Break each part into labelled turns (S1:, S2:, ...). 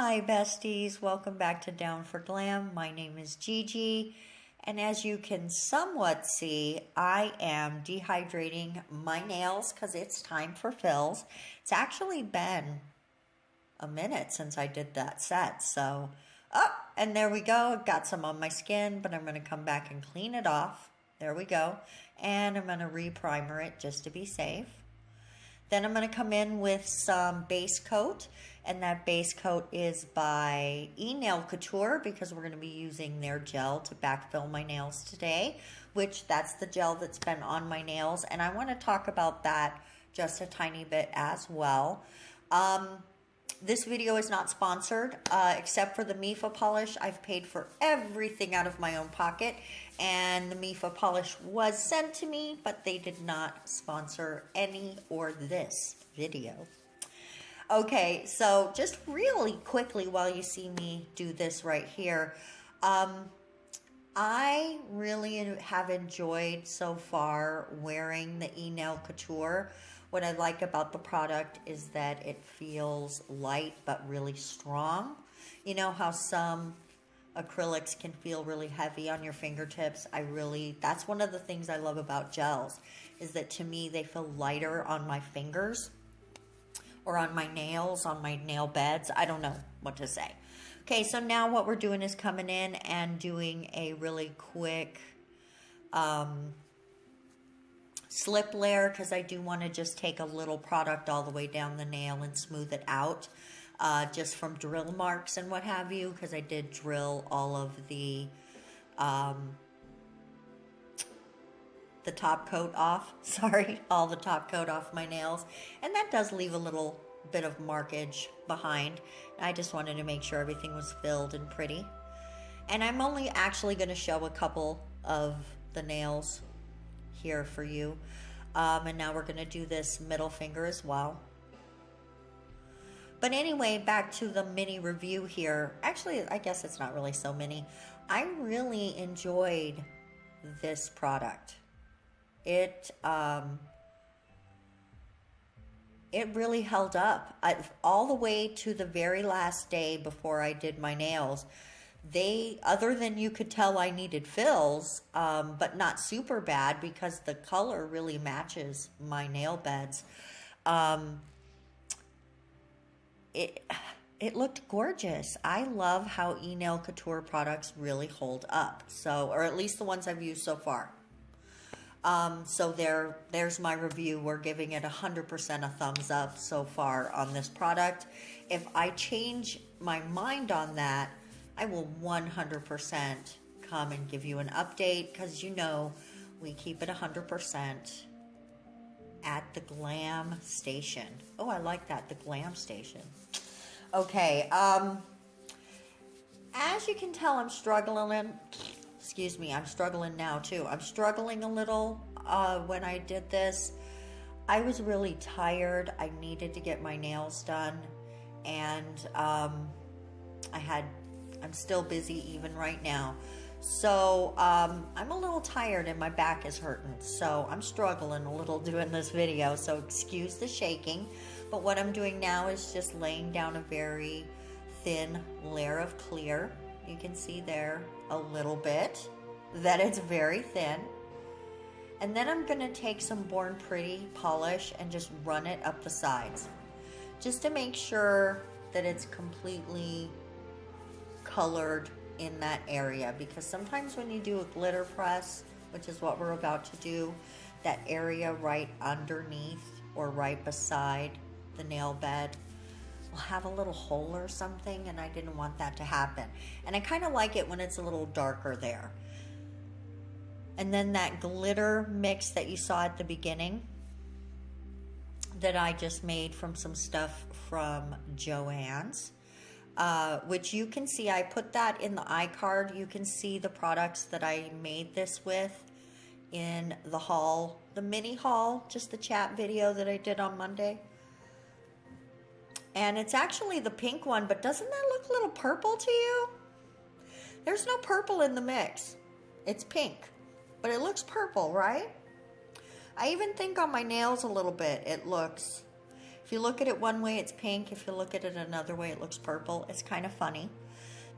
S1: Hi besties, welcome back to Down for Glam. My name is Gigi, and as you can somewhat see, I am dehydrating my nails because it's time for fills. It's actually been a minute since I did that set, so and there we go. I've got some on my skin, but I'm going to come back and clean it off. There we go. And I'm going to re-primer it just to be safe. Then I'm going to come in with some base coat, and that base coat is by Enail Couture because we're going to be using their gel to backfill my nails today, which that's the gel that's been on my nails, and I want to talk about that just a tiny bit as well. This video is not sponsored, except for the MEFA polish. I've paid for everything out of my own pocket, and the MEFA polish was sent to me, but they did not sponsor any or this video. Okay, so just really quickly while you see me do this right here, I really have enjoyed so far wearing the Enail Couture. What I like about the product is that it feels light but really strong. You know how some acrylics can feel really heavy on your fingertips? That's one of the things I love about gels, is that to me they feel lighter on my fingers or on my nails, on my nail beds. I don't know what to say. Okay, so now what we're doing is coming in and doing a really quick slip layer, because I do want to just take a little product all the way down the nail and smooth it out, just from drill marks and what have you, because I did drill all of the top coat off. Sorry, all the top coat off my nails, and that does leave a little bit of markage behind. I just wanted to make sure everything was filled and pretty. And I'm only actually going to show a couple of the nails here for you. And now we're going to do this middle finger as well. But anyway, back to the mini review here. Actually, I guess it's not really so mini. I really enjoyed this product. It really held up. All the way to the very last day before I did my nails, other than you could tell I needed fills, but not super bad because the color really matches my nail beds. It looked gorgeous. I love how Enail Couture products really hold up. So, or at least the ones I've used so far. So there's my review. We're giving it 100% a thumbs up so far on this product. If I change my mind on that, I will 100% come and give you an update, because you know we keep it 100% at the Glam Station. Oh, I like that, the Glam Station. Okay, as you can tell, I'm struggling. Excuse me, I'm struggling now too. I'm struggling a little when I did this. I was really tired. I needed to get my nails done, and I'm still busy even right now. So I'm a little tired and my back is hurting. So I'm struggling a little doing this video. So excuse the shaking. But what I'm doing now is just laying down a very thin layer of clear. You can see there a little bit that it's very thin. And then I'm going to take some Born Pretty polish and just run it up the sides, just to make sure that it's completely colored in that area, because sometimes when you do a glitter press, which is what we're about to do, that area right underneath or right beside the nail bed will have a little hole or something, and I didn't want that to happen. And I kind of like it when it's a little darker there. And then that glitter mix that you saw at the beginning that I just made from some stuff from Joann's, which you can see, I put that in the iCard. You can see the products that I made this with in the haul, the mini haul, just the chat video that I did on Monday. And it's actually the pink one, but doesn't that look a little purple to you? There's no purple in the mix. It's pink, but it looks purple, right? I even think on my nails a little bit, it looks If you look at it one way, it's pink. If you look at it another way, it looks purple. It's kind of funny.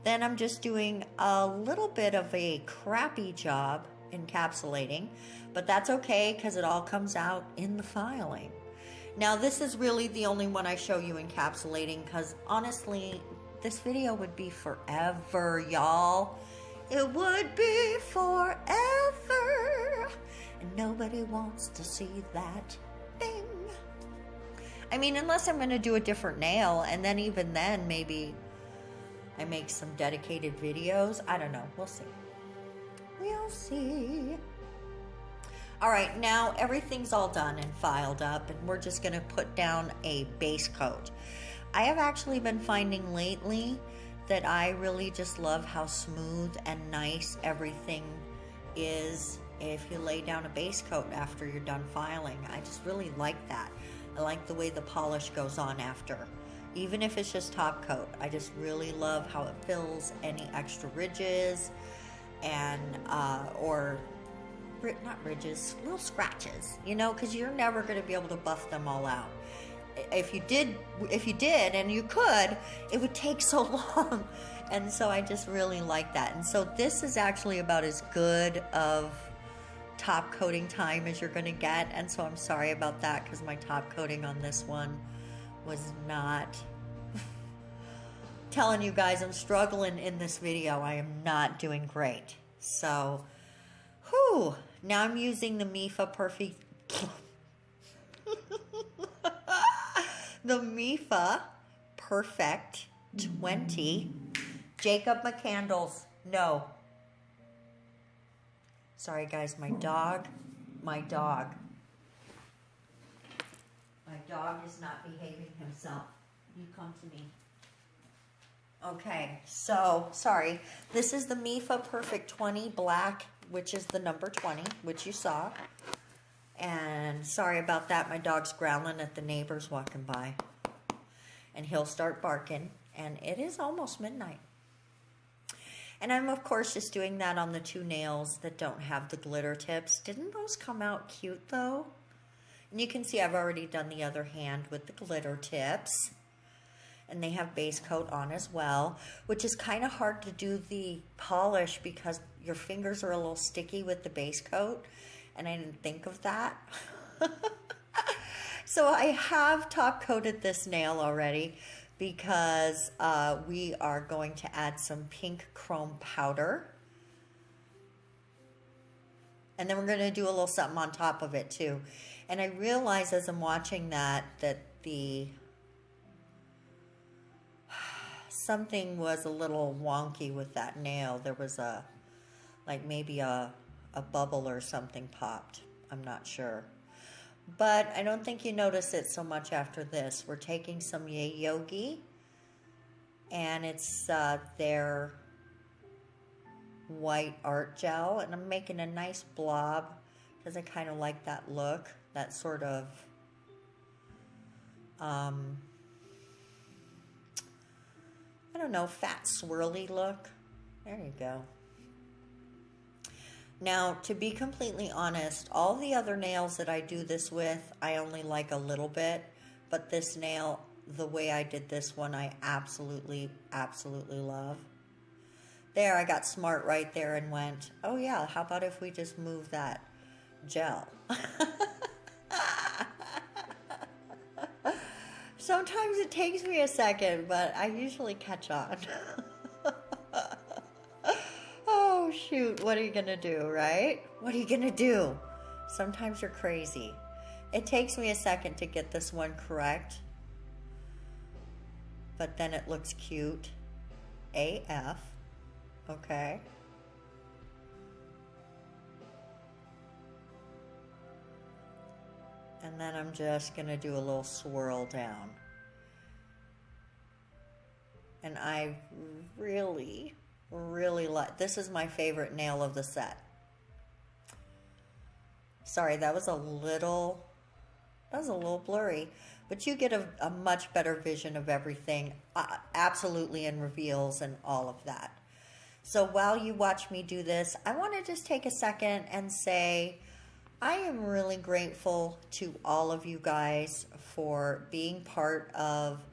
S1: Then I'm just doing a little bit of a crappy job encapsulating, but that's okay because it all comes out in the filing. Now this is really the only one I show you encapsulating because honestly, this video would be forever, y'all. It would be forever, and nobody wants to see that thing. I mean, unless I'm going to do a different nail, and then even then, maybe I make some dedicated videos. I don't know. We'll see. We'll see. All right, now everything's all done and filed up, and we're just going to put down a base coat. I have actually been finding lately that I really just love how smooth and nice everything is if you lay down a base coat after you're done filing. I just really like that. I like the way the polish goes on after. Even if it's just top coat, I just really love how it fills any extra ridges and, or not ridges, little scratches, you know, because you're never going to be able to buff them all out. If you did, and you could, it would take so long. And so I just really like that. And so this is actually about as good of top coating time as you're going to get. And so I'm sorry about that because my top coating on this one was not. Telling you guys I'm struggling in this video. I am not doing great. So, whew. Now I'm using the MEFA Perfect. The MEFA Perfect 20 Jacob McCandles. No. Sorry guys, my dog is not behaving himself. You come to me. Okay, so, sorry. This is the MEFA Perfect 20 Black, which is the number 20, which you saw. And sorry about that, my dog's growling at the neighbors walking by. And he'll start barking, and it is almost midnight. And I'm, of course, just doing that on the two nails that don't have the glitter tips. Didn't those come out cute, though? And you can see I've already done the other hand with the glitter tips. And they have base coat on as well, which is kind of hard to do the polish because your fingers are a little sticky with the base coat. And I didn't think of that. So I have top coated this nail already because we are going to add some pink chrome powder. And then we're going to do a little something on top of it too. And I realize as I'm watching that the something was a little wonky with that nail. There was like maybe a bubble or something popped. I'm not sure. But I don't think you notice it so much after this. We're taking some Yogi, and it's their white art gel, and I'm making a nice blob because I kind of like that look, that sort of I don't know, fat swirly look. There you go. Now, to be completely honest, all the other nails that I do this with, I only like a little bit. But this nail, the way I did this one, I absolutely, absolutely love. There, I got smart right there and went, oh yeah, how about if we just move that gel? Sometimes it takes me a second, but I usually catch on. Oh, shoot, what are you going to do, right? What are you going to do? Sometimes you're crazy. It takes me a second to get this one correct, but then it looks cute. AF, okay? And then I'm just going to do a little swirl down. And I really like, this is my favorite nail of the set. Sorry, that was a little blurry, but you get a much better vision of everything, absolutely, in reveals and all of that. So while you watch me do this, I want to just take a second and say, I am really grateful to all of you guys for being part of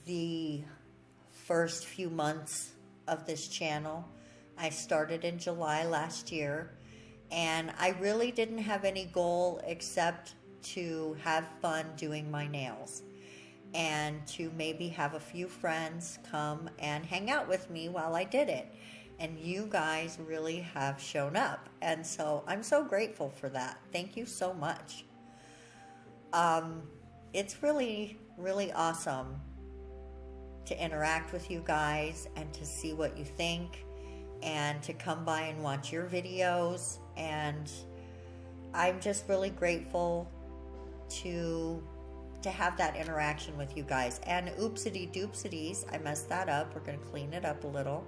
S1: the first few months of this channel. I started in July last year, and I really didn't have any goal except to have fun doing my nails and to maybe have a few friends come and hang out with me while I did it. And you guys really have shown up. And so I'm so grateful for that. Thank you so much. It's really, really awesome to interact with you guys and to see what you think and to come by and watch your videos. And I'm just really grateful to have that interaction with you guys. And oopsidy doopsities, I messed that up. We're going to clean it up a little.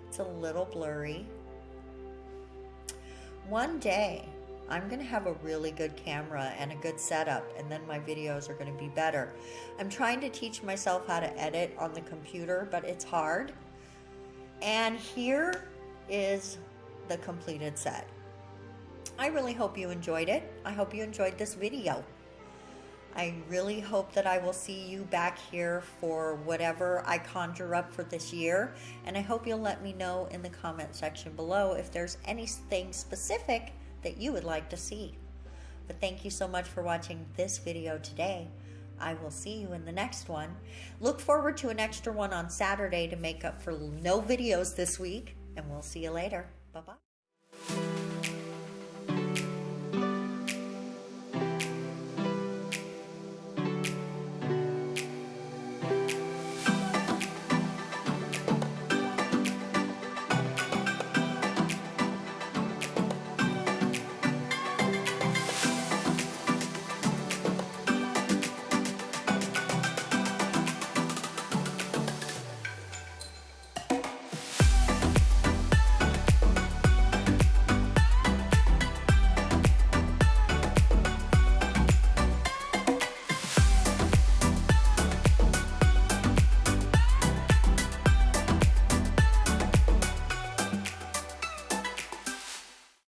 S1: It's a little blurry. One day, I'm going to have a really good camera and a good setup, and then my videos are going to be better. I'm trying to teach myself how to edit on the computer, but it's hard. And here is the completed set. I really hope you enjoyed it. I hope you enjoyed this video. I really hope that I will see you back here for whatever I conjure up for this year. And I hope you'll let me know in the comment section below if there's anything specific that you would like to see. But thank you so much for watching this video today. I will see you in the next one. Look forward to an extra one on Saturday to make up for no videos this week. And we'll see you later. Bye-bye.